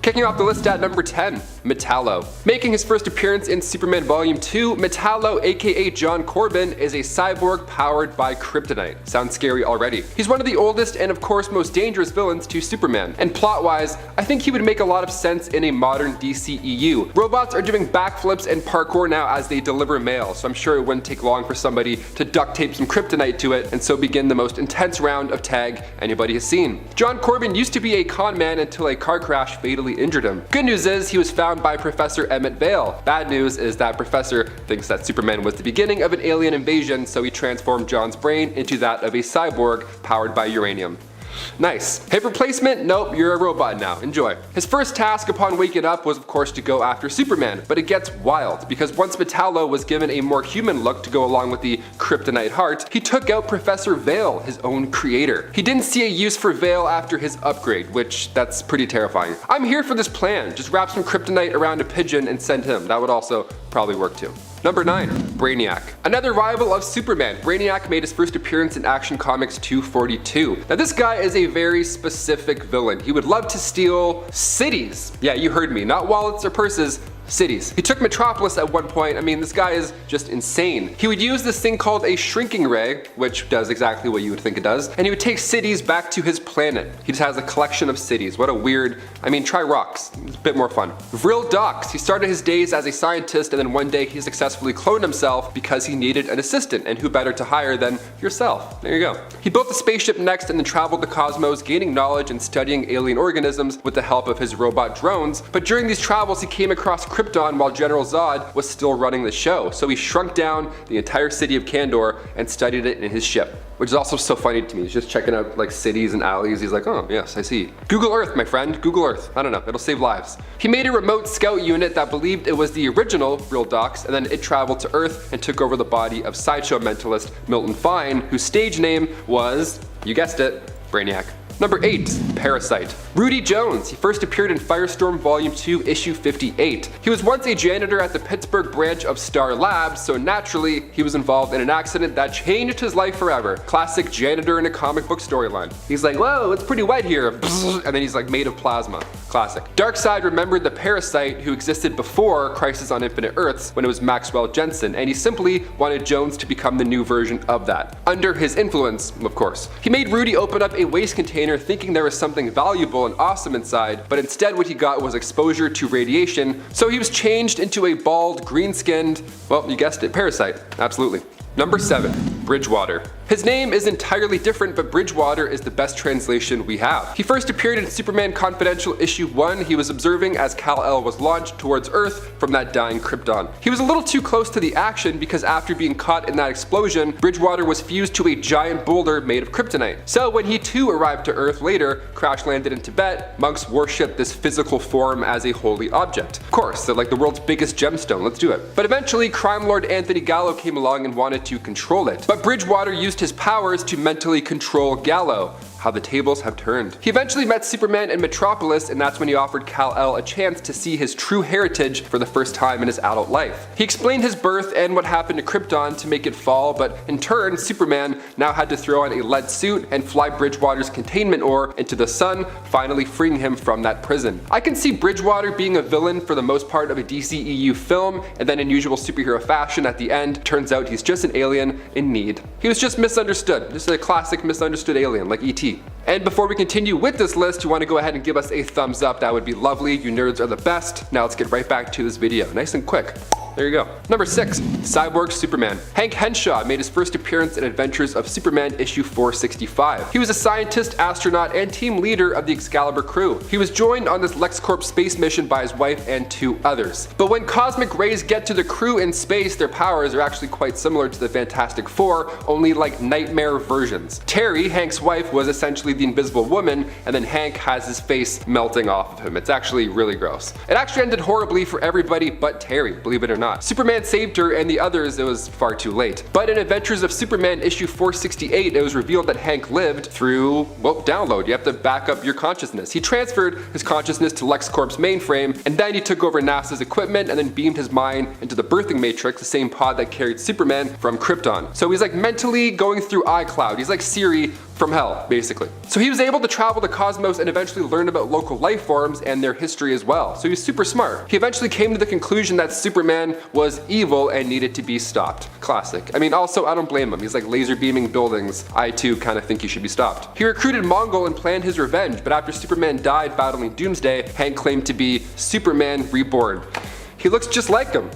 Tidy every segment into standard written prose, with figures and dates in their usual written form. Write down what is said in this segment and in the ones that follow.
Kicking off the list at number 10, METALLO. Making his first appearance in Superman Volume 2, METALLO aka John Corbin is a cyborg powered by kryptonite. Sounds scary already. He's one of the oldest and of course most dangerous villains to Superman, and plot-wise, I think he would make a lot of sense in a modern DCEU. Robots are doing backflips and parkour now as they deliver mail, so I'm sure it wouldn't take long for somebody to duct tape some kryptonite to it and so begin the most intense round of tag anybody has seen. John Corbin used to be a con man until a car crash fatally injured him. Good news is he was found by Professor Emmett Vale. Bad news is that Professor thinks that Superman was the beginning of an alien invasion, so he transformed John's brain into that of a cyborg powered by uranium. Nice. Hip replacement? Nope, you're a robot now. Enjoy. His first task upon waking up was of course to go after Superman, but it gets wild because once METALLO was given a more human look to go along with the kryptonite heart, he took out Professor Vale, his own creator. He didn't see a use for Vale after his upgrade, which that's pretty terrifying. I'm here for this plan. Just wrap some kryptonite around a pigeon and send him. That would also probably work too. Number 9, Brainiac. Another rival of Superman, Brainiac made his first appearance in Action Comics 242. Now this guy is a very specific villain. He would love to steal cities. Yeah, you heard me, not wallets or purses, cities. He took Metropolis at one point. I mean, this guy is just insane. He would use this thing called a shrinking ray, which does exactly what you would think it does, and he would take cities back to his planet. He just has a collection of cities. What a weird, I mean, try rocks. It's a bit more fun. Vril Dox. He started his days as a scientist and then one day he successfully cloned himself because he needed an assistant, and who better to hire than yourself. There you go. He built the spaceship next and then traveled the cosmos, gaining knowledge and studying alien organisms with the help of his robot drones, but during these travels he came across Krypton while General Zod was still running the show, so he shrunk down the entire city of Kandor and studied it in his ship. Which is also so funny to me. He's just checking out like cities and alleys. He's like, oh yes, I see. Google Earth, my friend, Google Earth. I don't know, it'll save lives. He made a remote scout unit that believed it was the original Vril Dox, and then it traveled to Earth and took over the body of sideshow mentalist Milton Fine, whose stage name was, you guessed it, Brainiac. Number 8, Parasite. Rudy Jones. He first appeared in Firestorm Volume 2, Issue 58. He was once a janitor at the Pittsburgh branch of Star Labs, so naturally, he was involved in an accident that changed his life forever. Classic janitor in a comic book storyline. He's like, whoa, it's pretty wet here, and then he's like made of plasma. Classic. Darkseid remembered the Parasite who existed before Crisis on Infinite Earths when it was Maxwell Jensen, and he simply wanted Jones to become the new version of that. Under his influence, of course. He made Rudy open up a waste container thinking there was something valuable and awesome inside, but instead what he got was exposure to radiation, so he was changed into a bald, green-skinned, well, you guessed it, parasite. Absolutely. Number 7, Bridgewater. His name is entirely different, but Bridgewater is the best translation we have. He first appeared in Superman Confidential Issue 1. He was observing as Kal-El was launched towards Earth from that dying Krypton. He was a little too close to the action because after being caught in that explosion, Bridgewater was fused to a giant boulder made of kryptonite. So when he too arrived to Earth later, crash landed in Tibet, monks worshipped this physical form as a holy object. Of course, they're like the world's biggest gemstone, let's do it. But eventually, crime lord Anthony Gallo came along and wanted to control it. But Bridgewater used his powers to mentally control Gallo. How the tables have turned. He eventually met Superman in Metropolis, and that's when he offered Kal-El a chance to see his true heritage for the first time in his adult life. He explained his birth and what happened to Krypton to make it fall, but in turn, Superman now had to throw on a lead suit and fly Bridgewater's containment ore into the sun, finally freeing him from that prison. I can see Bridgewater being a villain for the most part of a DCEU film, and then in usual superhero fashion at the end, turns out he's just an alien in need. He was just misunderstood. Just a classic misunderstood alien like E.T. And before we continue with this list, you want to go ahead and give us a thumbs up. That would be lovely. You nerds are the best. Now let's get right back to this video. Nice and quick. There you go. Number 6, Cyborg Superman. Hank Henshaw made his first appearance in Adventures of Superman issue 465. He was a scientist, astronaut, and team leader of the Excalibur crew. He was joined on this LexCorp space mission by his wife and 2 others. But when cosmic rays get to the crew in space, their powers are actually quite similar to the Fantastic Four, only like nightmare versions. Terry, Hank's wife, was essentially the Invisible Woman, and then Hank has his face melting off of him. It's actually really gross. It actually ended horribly for everybody but Terry, believe it or not. Superman saved her, and the others, it was far too late. But in Adventures of Superman issue 468, it was revealed that Hank lived through, well, download. You have to back up your consciousness. He transferred his consciousness to LexCorp's mainframe, and then he took over NASA's equipment and then beamed his mind into the birthing matrix, the same pod that carried Superman from Krypton. So he's like mentally going through iCloud. He's like Siri from hell, basically. So he was able to travel the cosmos and eventually learn about local life forms and their history as well. So he was super smart. He eventually came to the conclusion that Superman was evil and needed to be stopped. Classic. I mean, also, I don't blame him. He's like laser beaming buildings. I too kind of think he should be stopped. He recruited Mongol and planned his revenge, but after Superman died battling Doomsday, Hank claimed to be Superman Reborn. He looks just like him.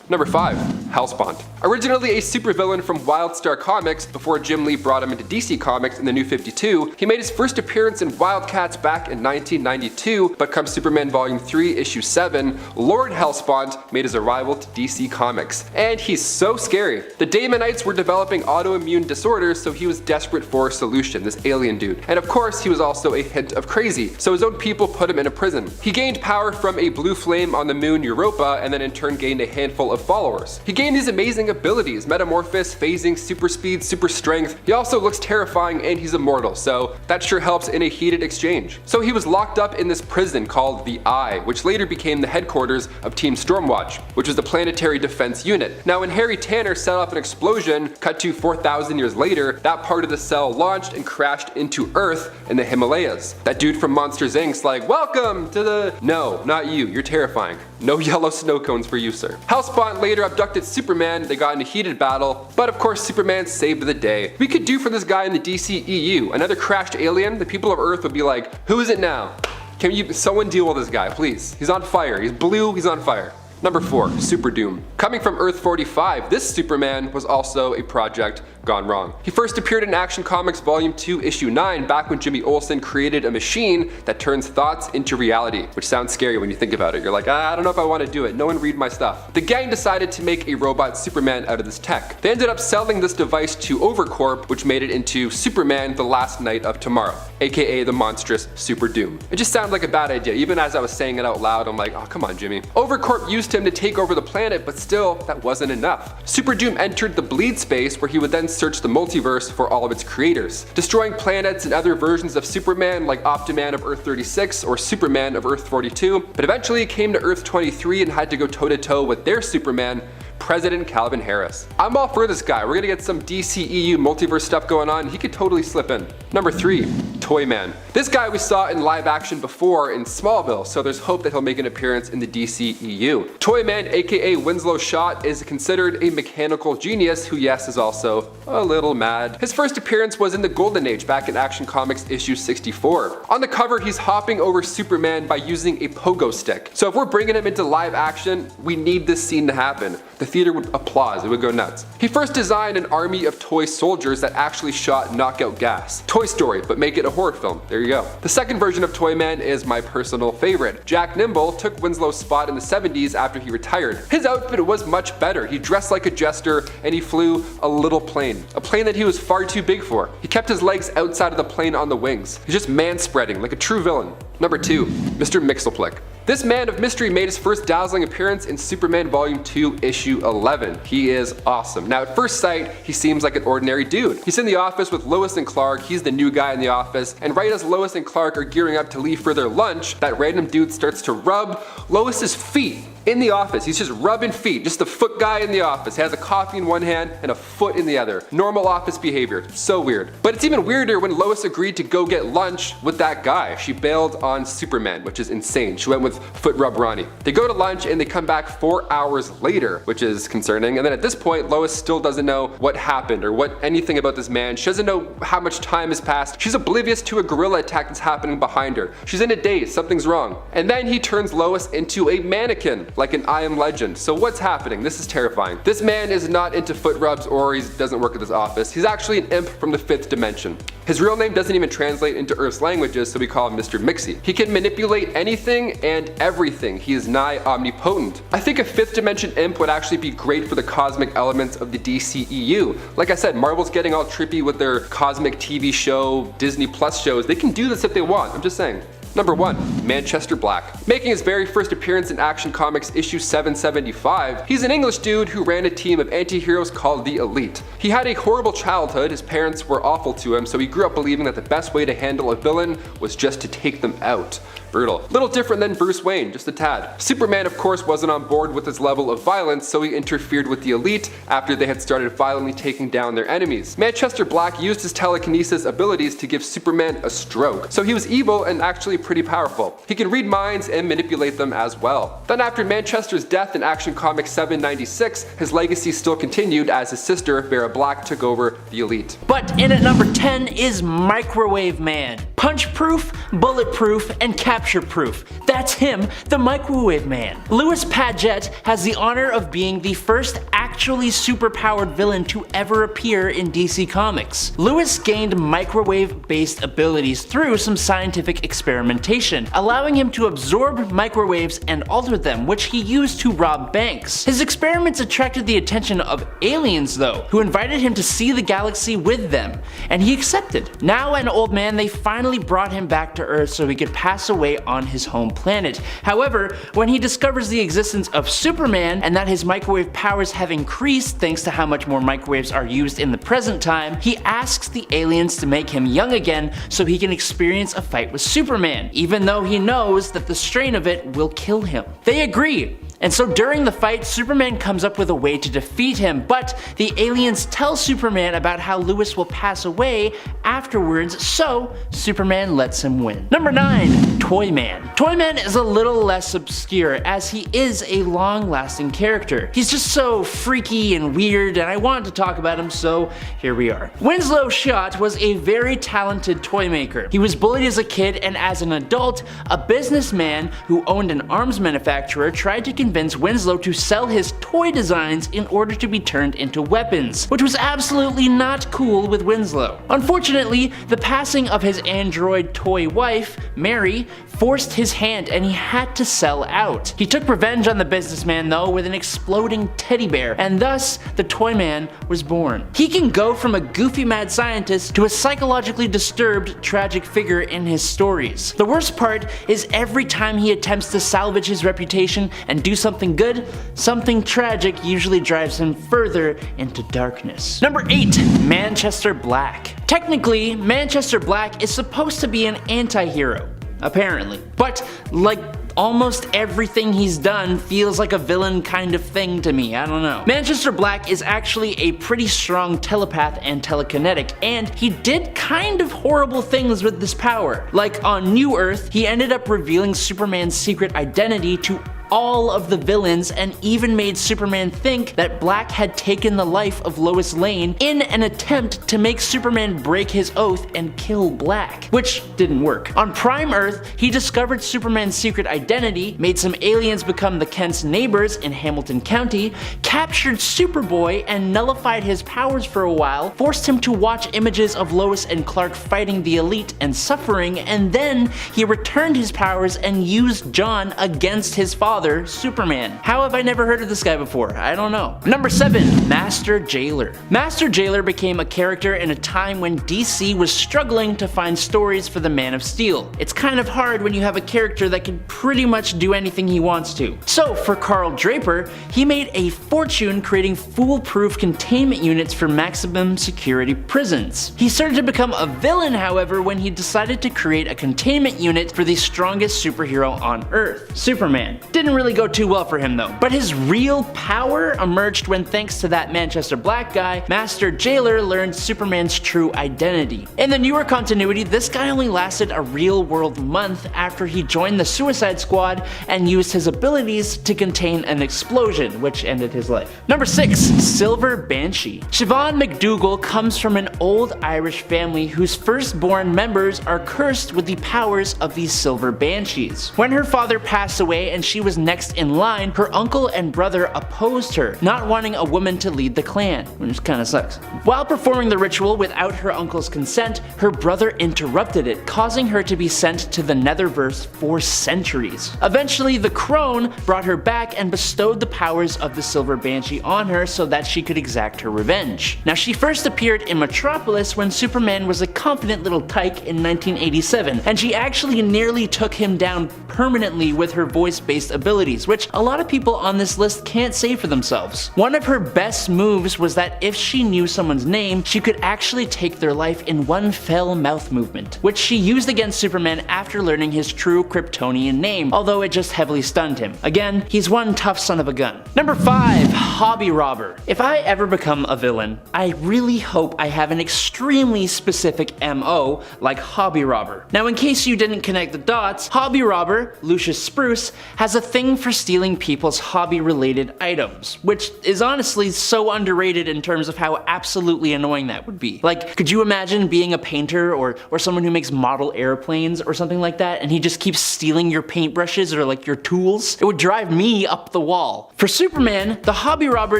Number 5. Hellspawn. Originally a supervillain from Wildstar Comics before Jim Lee brought him into DC Comics in the New 52, he made his first appearance in Wildcats back in 1992, but come Superman Volume 3 Issue 7, Lord Hellspawn made his arrival to DC Comics. And he's so scary. The Daemonites were developing autoimmune disorders, so he was desperate for a solution, this alien dude. And of course, he was also a hint of crazy, so his own people put him in a prison. He gained power from a blue flame on the moon Europa, and then in turn gained a handful of followers. He gained these amazing abilities, metamorphosis, phasing, super speed, super strength. He also looks terrifying and he's immortal, so that sure helps in a heated exchange. So he was locked up in this prison called the Eye, which later became the headquarters of Team Stormwatch, which was the planetary defense unit. Now when Harry Tanner set off an explosion, cut to 4,000 years later, that part of the cell launched and crashed into Earth in the Himalayas. That dude from Monsters Inc.'s like, welcome to the... No, not you, you're terrifying. No yellow snow cones for you, sir. Hellspawn later abducted Superman, they got in a heated battle, but of course Superman saved the day. We could do for this guy in the DCEU, another crashed alien, the people of Earth would be like, who is it now? Can someone deal with this guy, please? He's on fire, he's blue, he's on fire. Number 4. Super Doom. Coming from Earth 45, this Superman was also a project gone wrong. He first appeared in Action Comics Volume 2 Issue 9 back when Jimmy Olsen created a machine that turns thoughts into reality, which sounds scary when you think about it. You're like, I don't know if I want to do it, no one read my stuff. The gang decided to make a robot Superman out of this tech. They ended up selling this device to Overcorp, which made it into Superman the Last Night of Tomorrow, aka the monstrous Super Doom. It just sounded like a bad idea. Even as I was saying it out loud, I'm like, oh come on Jimmy. Overcorp used him to take over the planet, but still, that wasn't enough. Super Doom entered the bleed space where he would then search the multiverse for all of its creators, destroying planets and other versions of Superman like Optiman of Earth 36 or Superman of Earth 42, but eventually it came to Earth 23 and had to go toe-to-toe with their Superman, President Calvin Harris. I'm all for this guy. We're gonna get some DCEU multiverse stuff going on. He could totally slip in. Number 3. Toyman. This guy we saw in live action before in Smallville, so there's hope that he'll make an appearance in the DCEU. Toyman, aka Winslow Schott, is considered a mechanical genius who, yes, is also a little mad. His first appearance was in the Golden Age back in Action Comics issue 64. On the cover, he's hopping over Superman by using a pogo stick. So if we're bringing him into live action, we need this scene to happen. The theater would applause, it would go nuts. He first designed an army of toy soldiers that actually shot knockout gas. Toy Story, but make it a horror film. There you go. The second version of Toyman is my personal favorite. Jack Nimble took Winslow's spot in the 70s after he retired. His outfit was much better. He dressed like a jester and he flew a little plane. A plane that he was far too big for. He kept his legs outside of the plane on the wings. He's just man-spreading like a true villain. Number 2. Mr. Mxyzptlk. This man of mystery made his first dazzling appearance in Superman Volume 2 Issue 11. He is awesome. Now at first sight, he seems like an ordinary dude. He's in the office with Lois and Clark, he's the new guy in the office, and right as Lois and Clark are gearing up to leave for their lunch, that random dude starts to rub Lois's feet. In the office, he's just rubbing feet, just the foot guy in the office. He has a coffee in one hand and a foot in the other. Normal office behavior, so weird. But it's even weirder when Lois agreed to go get lunch with that guy. She bailed on Superman, which is insane. She went with Foot Rub Ronnie. They go to lunch and they come back 4 hours later, which is concerning. And then at this point, Lois still doesn't know what happened or anything about this man. She doesn't know how much time has passed. She's oblivious to a gorilla attack that's happening behind her. She's in a daze, something's wrong. And then he turns Lois into a mannequin, like an I Am Legend. So what's happening? This is terrifying. This man is not into foot rubs or he doesn't work at this office. He's actually an imp from the 5th dimension. His real name doesn't even translate into Earth's languages, so we call him Mr. Mixie. He can manipulate anything and everything. He is nigh omnipotent. I think a 5th dimension imp would actually be great for the cosmic elements of the DCEU. Like I said, Marvel's getting all trippy with their cosmic TV show, Disney Plus shows. They can do this if they want, I'm just saying. Number 1. Manchester Black. Making his very first appearance in Action Comics issue 775, he's an English dude who ran a team of anti-heroes called the Elite. He had a horrible childhood, his parents were awful to him, so he grew up believing that the best way to handle a villain was just to take them out. Brutal. Little different than Bruce Wayne, just a tad. Superman, of course, wasn't on board with his level of violence, so he interfered with the elite after they had started violently taking down their enemies. Manchester Black used his telekinesis abilities to give Superman a stroke, so he was evil and actually pretty powerful. He can read minds and manipulate them as well. Then after Manchester's death in Action Comics 796, his legacy still continued as his sister, Vera Black, took over the elite. But in at number 10 is Microwave Man. Punch-proof, bulletproof, and capture-proof. That's him, the Microwave Man. Louis Padgett has the honor of being the first actually superpowered villain to ever appear in DC Comics. Louis gained microwave-based abilities through some scientific experimentation, allowing him to absorb microwaves and alter them, which he used to rob banks. His experiments attracted the attention of aliens though, who invited him to see the galaxy with them, and he accepted. Now an old man, they finally brought him back to Earth so he could pass away on his home planet. However, when he discovers the existence of Superman and that his microwave powers have increased thanks to how much more microwaves are used in the present time, he asks the aliens to make him young again so he can experience a fight with Superman, even though he knows that the strain of it will kill him. They agree. And so during the fight, Superman comes up with a way to defeat him, but the aliens tell Superman about how Louis will pass away afterwards, so Superman lets him win. Number 9. Toyman. Toyman is a little less obscure as he is a long-lasting character. He's just so freaky and weird, and I wanted to talk about him, so here we are. Winslow Schott was a very talented toy maker. He was bullied as a kid, and as an adult, a businessman who owned an arms manufacturer tried to convince Winslow to sell his toy designs in order to be turned into weapons, which was absolutely not cool with Winslow. Unfortunately, the passing of his android toy wife, Mary, forced his hand and he had to sell out. He took revenge on the businessman though with an exploding teddy bear, and thus the Toyman was born. He can go from a goofy mad scientist to a psychologically disturbed tragic figure in his stories. The worst part is every time he attempts to salvage his reputation and do something good, something tragic usually drives him further into darkness. Number 8. Manchester Black. Technically, Manchester Black is supposed to be an anti-hero, apparently. But like almost everything he's done feels like a villain kind of thing to me, I don't know. Manchester Black is actually a pretty strong telepath and telekinetic, and he did kind of horrible things with this power. Like on New Earth, he ended up revealing Superman's secret identity to all of the villains and even made Superman think that Black had taken the life of Lois Lane in an attempt to make Superman break his oath and kill Black, which didn't work. On Prime Earth, he discovered Superman's secret identity, made some aliens become the Kent's neighbors in Hamilton County, captured Superboy and nullified his powers for a while, forced him to watch images of Lois and Clark fighting the elite and suffering, and then he returned his powers and used John against his father, Superman. How have I never heard of this guy before? I don't know. Number 7. Master Jailer. Master Jailer became a character in a time when DC was struggling to find stories for the Man of Steel. It's kind of hard when you have a character that can pretty much do anything he wants to. So for Carl Draper, he made a fortune creating foolproof containment units for maximum security prisons. He started to become a villain, however, when he decided to create a containment unit for the strongest superhero on Earth, Superman. Didn't really go too well for him though. But his real power emerged when, thanks to that Manchester Black guy, Master Jailer learned Superman's true identity. In the newer continuity, this guy only lasted a real world month after he joined the Suicide Squad and used his abilities to contain an explosion, which ended his life. Number 6. Silver Banshee. Siobhan McDougal comes from an old Irish family whose firstborn members are cursed with the powers of these Silver Banshees. When her father passed away and she was next in line, her uncle and brother opposed her, not wanting a woman to lead the clan, which kinda sucks. While performing the ritual without her uncle's consent, her brother interrupted it, causing her to be sent to the Netherverse for centuries. Eventually, the crone brought her back and bestowed the powers of the Silver Banshee on her so that she could exact her revenge. Now, she first appeared in Metropolis when Superman was a confident little tyke in 1987, and she actually nearly took him down permanently with her voice-based abilities abilities, which a lot of people on this list can't say for themselves. One of her best moves was that if she knew someone's name, she could actually take their life in one fell mouth movement, which she used against Superman after learning his true Kryptonian name, although it just heavily stunned him. Again, he's one tough son of a gun. Number 5. Hobby Robber. If I ever become a villain, I really hope I have an extremely specific MO like Hobby Robber. Now, in case you didn't connect the dots, Hobby Robber, Lucius Spruce, has a thing for stealing people's hobby-related items, which is honestly so underrated in terms of how absolutely annoying that would be. Like, could you imagine being a painter or someone who makes model airplanes or something like that, and he just keeps stealing your paintbrushes or like your tools? It would drive me up the wall. For Superman, the Hobby Robber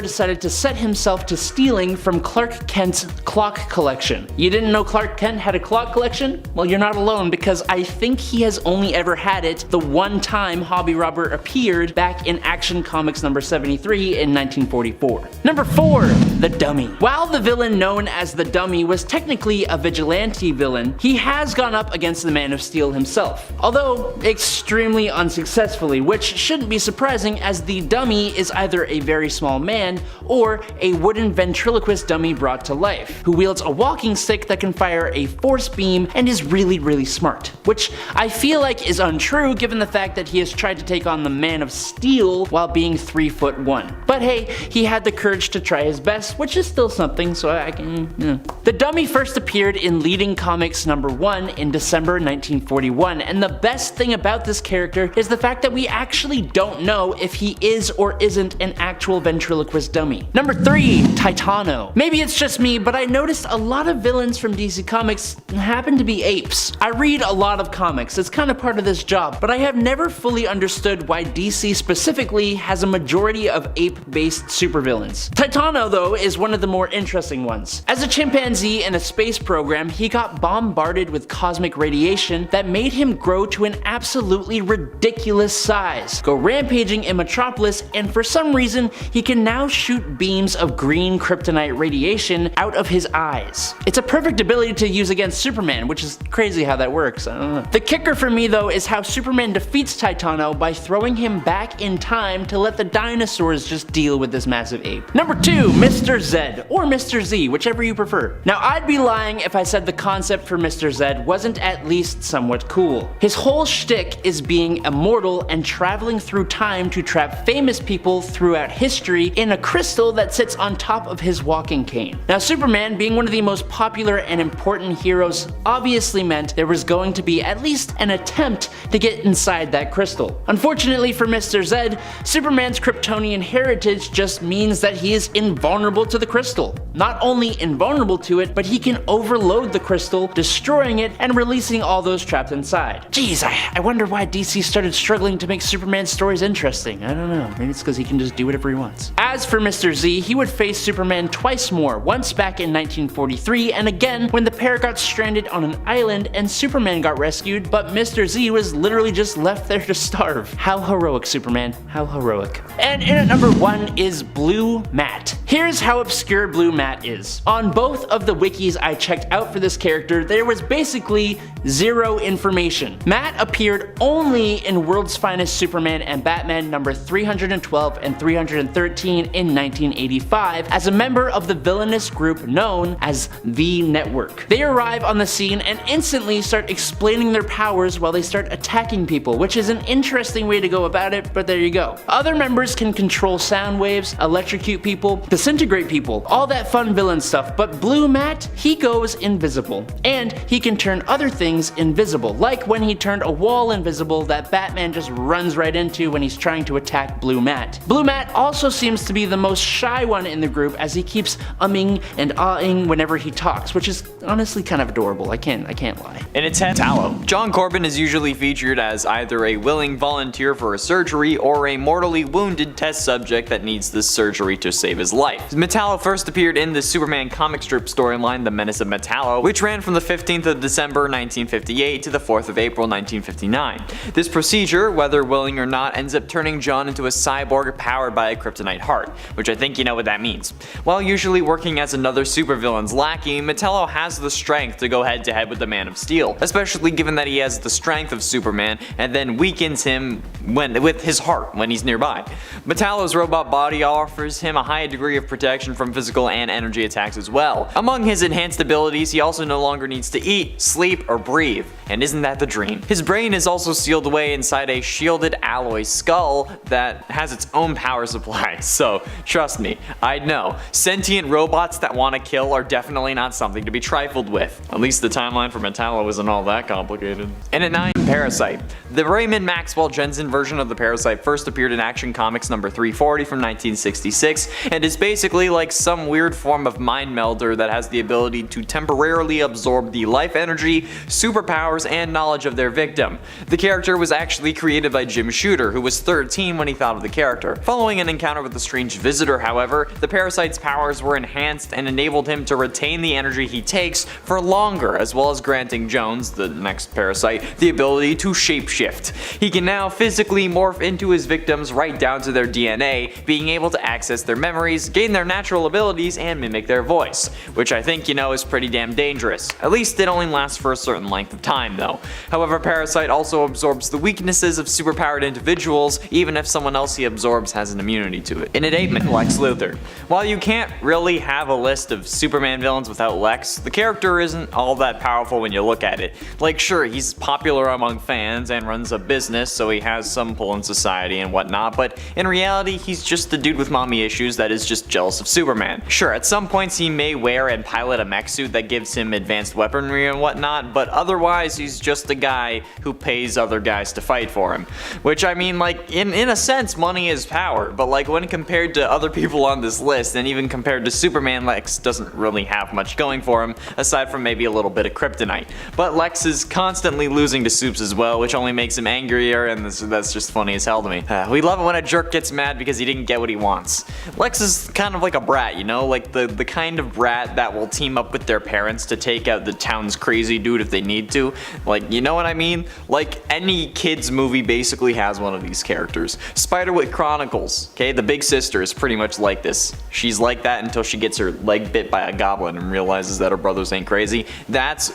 decided to set himself to stealing from Clark Kent's clock collection. You didn't know Clark Kent had a clock collection? Well, you're not alone, because I think he has only ever had it the one time Hobby Robber appeared back in Action Comics number 73 in 1944. Number 4. The Dummy. While the villain known as the Dummy was technically a vigilante villain, he has gone up against the Man of Steel himself, although extremely unsuccessfully, which shouldn't be surprising as the Dummy is either a very small man or a wooden ventriloquist dummy brought to life, who wields a walking stick that can fire a force beam and is really smart, which I feel like is untrue given the fact that he has tried to take on the Man of Steel while being 3'1". But hey, he had the courage to try his best, which is still something, so I can, The Dummy first appeared in Leading Comics number 1 in December 1941, and the best thing about this character is the fact that we actually don't know if he is or isn't an actual ventriloquist dummy. Number 3. TITANO. Maybe it's just me, but I noticed a lot of villains from DC Comics happen to be apes. I read a lot of comics, it's kind of part of this job, but I have never fully understood why DC specifically has a majority of ape-based supervillains. TITANO, though, is one of the more interesting ones. As a chimpanzee in a space program, he got bombarded with cosmic radiation that made him grow to an absolutely ridiculous size, go rampaging in Metropolis, and for some reason, he can now shoot beams of green kryptonite radiation out of his eyes. It's a perfect ability to use against Superman, which is crazy how that works, I don't know. The kicker for me though is how Superman defeats TITANO by throwing him back in time to let the dinosaurs just deal with this massive ape. Number 2. Mr. Z, or Mr. Z, whichever you prefer. Now, I'd be lying if I said the concept for Mr. Z wasn't at least somewhat cool. His whole shtick is being immortal and traveling through time to trap famous people throughout history in a crystal that sits on top of his walking cane. Now, Superman, being one of the most popular and important heroes, obviously meant there was going to be at least an attempt to get inside that crystal. Unfortunately for Mr. Z, Superman's Kryptonian heritage just means that he is invulnerable to the crystal. Not only invulnerable to it, but he can overload the crystal, destroying it and releasing all those trapped inside. Jeez, I wonder why DC started struggling to make Superman's stories interesting. I don't know, maybe it's because he can just do whatever he wants. As for Mr. Z, he would face Superman twice more, once back in 1943 and again when the pair got stranded on an island and Superman got rescued, but Mr. Z was literally just left there to starve. How heroic, Superman, how heroic. And in at number 1 is Blue Matt. Here's how obscure Blue Matt is. On both of the wikis I checked out for this character, there was basically zero information. Matt appeared only in World's Finest Superman and Batman number 312 and 313 in 1985 as a member of the villainous group known as The Network. They arrive on the scene and instantly start explaining their powers while they start attacking people, which is an interesting way to go about it, but there you go. Other members can control sound waves, electrocute people, disintegrate people, all that fun villain stuff, but Blue Matt, he goes invisible. And he can turn other things invisible, like when he turned a wall invisible that Batman just runs right into when he's trying to attack Blue Matt. Blue Matt also seems to be the most shy one in the group as he keeps umming and ahhing whenever he talks, which is honestly kind of adorable, I can't lie. In its METALLO, John Corbin is usually featured as either a willing volunteer for a surgery or a mortally wounded test subject that needs this surgery to save his life. METALLO first appeared in the Superman comic strip storyline The Menace of METALLO, which ran from the 15th of December 1958 to the 4th of April 1959. This procedure, whether willing or not, ends up turning John into a cyborg powered by a kryptonite heart, which I think you know what that means. While usually working as another supervillain's lackey, METALLO has the strength to go head to head with the Man of Steel, especially given that he has the strength of Superman and then weakens him with his heart when he's nearby. Metallo's robot body offers him a high degree of protection from physical and energy attacks as well. Among his enhanced abilities, he also no longer needs to eat, sleep, or breathe. And isn't that the dream? His brain is also sealed away inside a shielded alloy skull that has its own power supply. So trust me, I know. Sentient robots that want to kill are definitely not something to be trifled with. At least the timeline for Metallo isn't all that complicated. And at 9, Parasite. The Raymond Maxwell Jensen version of the Parasite first appeared in Action Comics number 340 from 1966 and is basically like some weird form of mind melder that has the ability to temporarily absorb the life energy, superpowers, and knowledge of their victim. The character was actually created by Jim Shooter, who was 13 when he thought of the character. Following an encounter with a strange visitor, however, the Parasite's powers were enhanced and enabled him to retain the energy he takes for longer, as well as granting Jones, the next Parasite, the ability to shapeshift. He can now physically morph into his victims right down to their DNA, being able to access their memories, gain their natural abilities, and mimic their voice, which I think is pretty damn dangerous. At least it only lasts for a certain length of time though. However, Parasite also absorbs the weaknesses of superpowered individuals, even if someone else he absorbs has an immunity to it. And at 8, Lex Luthor. While you can't really have a list of Superman villains without Lex, the character isn't all that powerful when you look at it. Like sure, he's popular among fans and runs a business, so he has some pull in society and whatnot, but in reality he's just a dude with mommy issues that is just jealous of Superman. Sure, at some points he may wear and pilot a mech suit that gives him advanced weaponry and whatnot, but otherwise he's just a guy who pays other guys to fight for him. Which I mean, like, in a sense money is power, but like when compared to other people on this list, and even compared to Superman, Lex doesn't really have much going for him, aside from maybe a little bit of kryptonite. But Lex is constantly losing to Supes as well, which only makes him angrier, and that's just funny as hell to me. We love it when a jerk gets mad because he didn't get what he wants. Lex is kind of like a brat, like the kind of brat that will team up with their parents to take out the town's crazy dude if they need to. Like, you know what I mean? Like, any kid's movie basically has one of these characters. Spiderwick Chronicles, okay? The big sister is pretty much like this. She's like that until she gets her leg bit by a goblin and realizes that her brothers ain't crazy. That's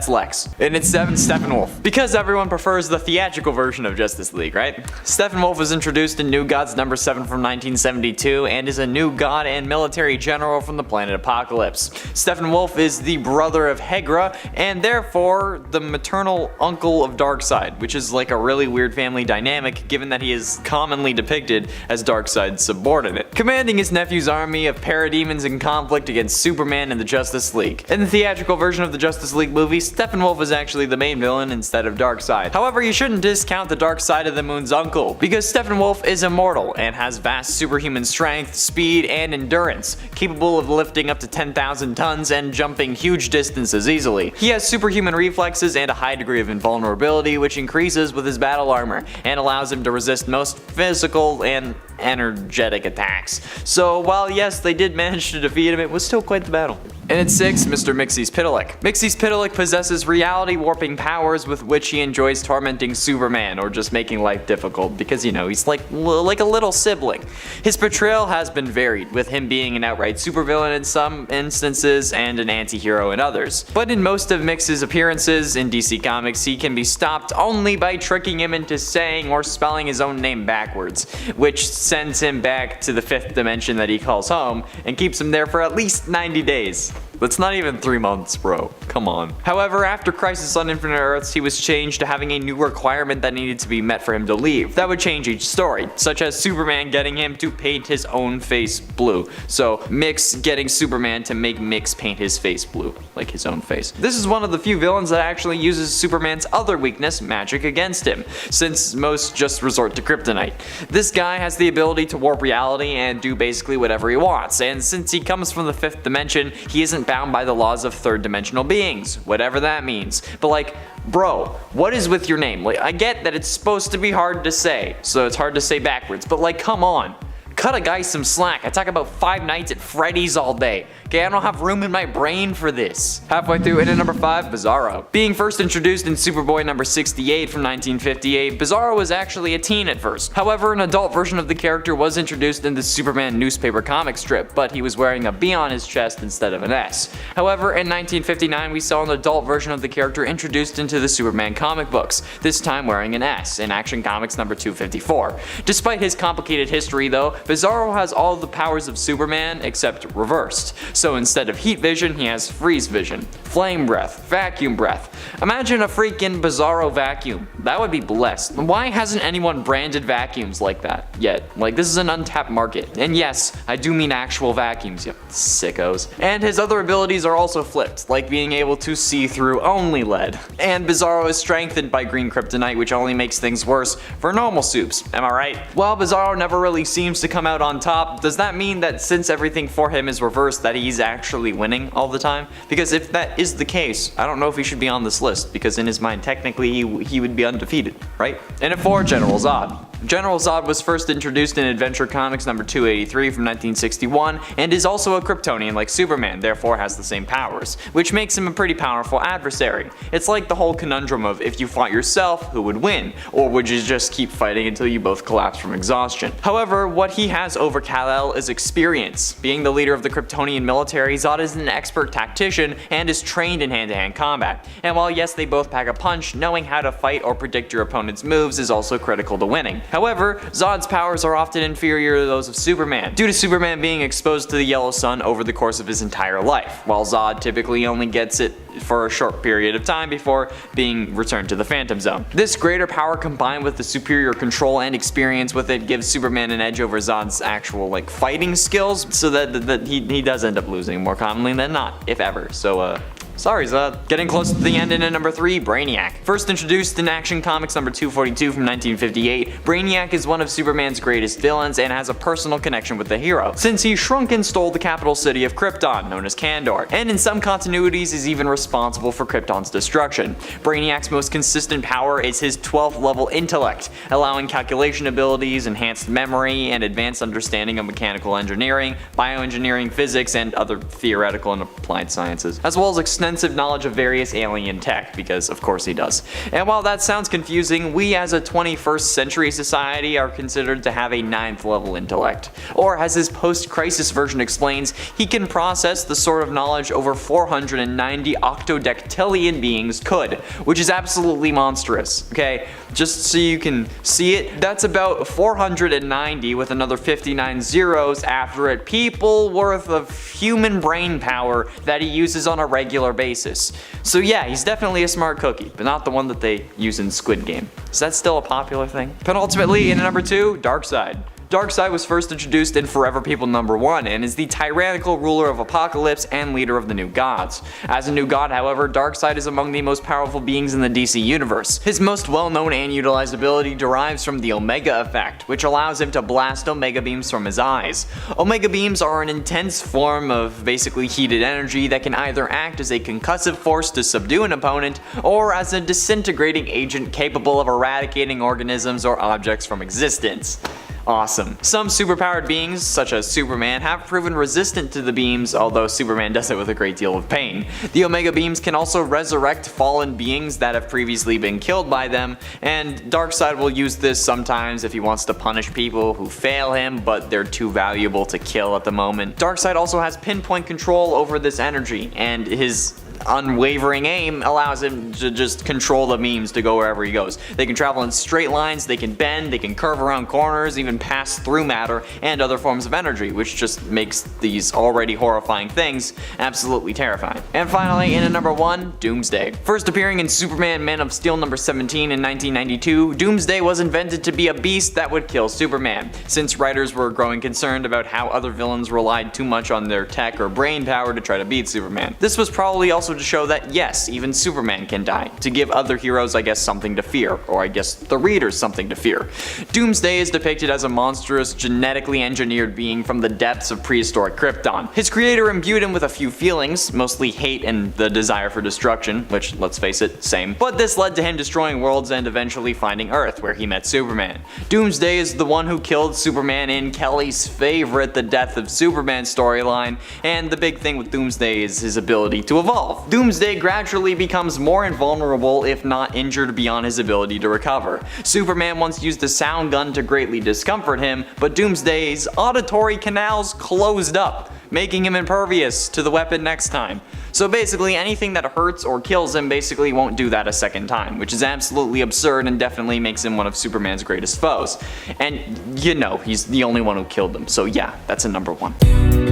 Lex. And it's 7, Steppenwolf. Because everyone prefers the theatrical version of Justice League, right? Steppenwolf was introduced in New Gods number 7 from 1972 and is a new god and military general from the planet Apocalypse. Steppenwolf is the brother of Hegra and therefore the maternal uncle of Darkseid, which is like a really weird family dynamic given that he is commonly depicted as Darkseid's subordinate, commanding his nephew's army of parademons in conflict against Superman and the Justice League. In the theatrical version of the Justice League movie, Steppenwolf is actually the main villain instead of Darkseid. However, you shouldn't discount the dark side of the moon's uncle, because Steppenwolf is immortal and has vast superhuman strength, speed, and endurance, capable of lifting up to 10,000 tons and jumping huge distances easily. He has superhuman reflexes and a high degree of invulnerability, which increases with his battle armor and allows him to resist most physical and energetic attacks. So while yes, they did manage to defeat him, it was still quite the battle. And at 6, Mr. MXYZPTLK. MXYZPTLK possesses reality warping powers with which he enjoys tormenting Superman or just making life difficult because he's like a little sibling. His portrayal has been varied, with him being an outright supervillain in some instances and an anti-hero in others. But in most of Mix's appearances in DC Comics, he can be stopped only by tricking him into saying or spelling his own name backwards, which sends him back to the 5th dimension that he calls home and keeps him there for at least 90 days. That's not even 3 months, bro. Come on. However, after Crisis on Infinite Earths, he was changed to having a new requirement that needed to be met for him to leave. That would change each story, such as Superman getting him to paint his own face blue. So, Mix getting Superman to make Mix paint his face blue, like his own face. This is one of the few villains that actually uses Superman's other weakness, magic, against him, since most just resort to kryptonite. This guy has the ability to warp reality and do basically whatever he wants, and since he comes from the 5th dimension, he isn't bound by the laws of 3rd dimensional beings, whatever that means. But like, bro, what is with your name? Like, I get that it's supposed to be hard to say, so it's hard to say backwards, but like, come on. Cut a guy some slack. I talk about Five Nights at Freddy's all day. Okay, I don't have room in my brain for this. Halfway through, in at number 5, Bizarro. Being first introduced in Superboy number 68 from 1958, Bizarro was actually a teen at first. However, an adult version of the character was introduced in the Superman newspaper comic strip, but he was wearing a B on his chest instead of an S. However, in 1959, we saw an adult version of the character introduced into the Superman comic books, this time wearing an S in Action Comics number 254. Despite his complicated history though, Bizarro has all of the powers of Superman except reversed. So instead of heat vision, he has freeze vision, flame breath, vacuum breath. Imagine a freaking Bizarro vacuum. That would be blessed. Why hasn't anyone branded vacuums like that yet? Like, this is an untapped market. And yes, I do mean actual vacuums, you sickos. And his other abilities are also flipped, like being able to see through only lead. And Bizarro is strengthened by green kryptonite, which only makes things worse for normal soups. Am I right? While Bizarro never really seems to come out on top, does that mean that since everything for him is reversed that he's actually winning all the time? Because if that is the case, I don't know if he should be on this list, because in his mind technically he would be undefeated, right? And at 4, General Zod. General Zod was first introduced in Adventure Comics number 283 from 1961 and is also a Kryptonian like Superman, therefore has the same powers, which makes him a pretty powerful adversary. It's like the whole conundrum of if you fought yourself, who would win? Or would you just keep fighting until you both collapse from exhaustion? However, what he has over Kal-El is experience. Being the leader of the Kryptonian military, Zod is an expert tactician and is trained in hand-to-hand combat. And while yes, they both pack a punch, knowing how to fight or predict your opponent's moves is also critical to winning. However, Zod's powers are often inferior to those of Superman, due to Superman being exposed to the yellow sun over the course of his entire life, while Zod typically only gets it for a short period of time before being returned to the Phantom Zone. This greater power combined with the superior control and experience with it gives Superman an edge over Zod's actual fighting skills, so that he does end up losing more commonly than not, if ever. So sorry, Zod. Getting close to the end, in at number 3, Brainiac. First introduced in Action Comics number 242 from 1958, Brainiac is one of Superman's greatest villains and has a personal connection with the hero, since he shrunk and stole the capital city of Krypton, known as Kandor, and in some continuities is even responsible for Krypton's destruction. Brainiac's most consistent power is his 12th level intellect, allowing calculation abilities, enhanced memory, and advanced understanding of mechanical engineering, bioengineering, physics, and other theoretical and applied sciences, as well as extensive knowledge of various alien tech, because of course he does. And while that sounds confusing, we as a 21st century society are considered to have a 9th level intellect. Or as his post-crisis version explains, he can process the sort of knowledge over 490 octodectillion beings could, which is absolutely monstrous, okay? Just so you can see it, that's about 490 with another 59 zeros after it people worth of human brain power that he uses on a regular basis. So yeah, he's definitely a smart cookie, but not the one that they use in Squid Game. Is that still a popular thing? Penultimately, in number 2, Darkseid. Darkseid was first introduced in Forever People number 1 and is the tyrannical ruler of Apocalypse and leader of the New Gods. As a new god, however, Darkseid is among the most powerful beings in the DC universe. His most well-known and utilized ability derives from the Omega effect, which allows him to blast Omega beams from his eyes. Omega beams are an intense form of basically heated energy that can either act as a concussive force to subdue an opponent, or as a disintegrating agent capable of eradicating organisms or objects from existence. Awesome. Some superpowered beings, such as Superman, have proven resistant to the beams, although Superman does it with a great deal of pain. The Omega beams can also resurrect fallen beings that have previously been killed by them, and Darkseid will use this sometimes if he wants to punish people who fail him, but they're too valuable to kill at the moment. Darkseid also has pinpoint control over this energy, and his unwavering aim allows him to just control the beams to go wherever he goes. They can travel in straight lines, they can bend, they can curve around corners, even pass through matter and other forms of energy, which just makes these already horrifying things absolutely terrifying. And finally, in at number 1, Doomsday. First appearing in Superman Man of Steel number 17 in 1992, Doomsday was invented to be a beast that would kill Superman, since writers were growing concerned about how other villains relied too much on their tech or brain power to try to beat Superman. This was probably also also to show that yes, even Superman can die, to give other heroes I guess something to fear, or I guess the readers something to fear. Doomsday is depicted as a monstrous, genetically engineered being from the depths of prehistoric Krypton. His creator imbued him with a few feelings, mostly hate and the desire for destruction, which let's face it, same. But this led to him destroying worlds and eventually finding Earth, where he met Superman. Doomsday is the one who killed Superman in Kelly's favorite The Death of Superman storyline, and the big thing with Doomsday is his ability to evolve. Doomsday gradually becomes more invulnerable, if not injured beyond his ability to recover. Superman once used a sound gun to greatly discomfort him, but Doomsday's auditory canals closed up, making him impervious to the weapon next time. So basically anything that hurts or kills him basically won't do that a second time, which is absolutely absurd and definitely makes him one of Superman's greatest foes. And you know, he's the only one who killed him, so yeah, that's a number 1.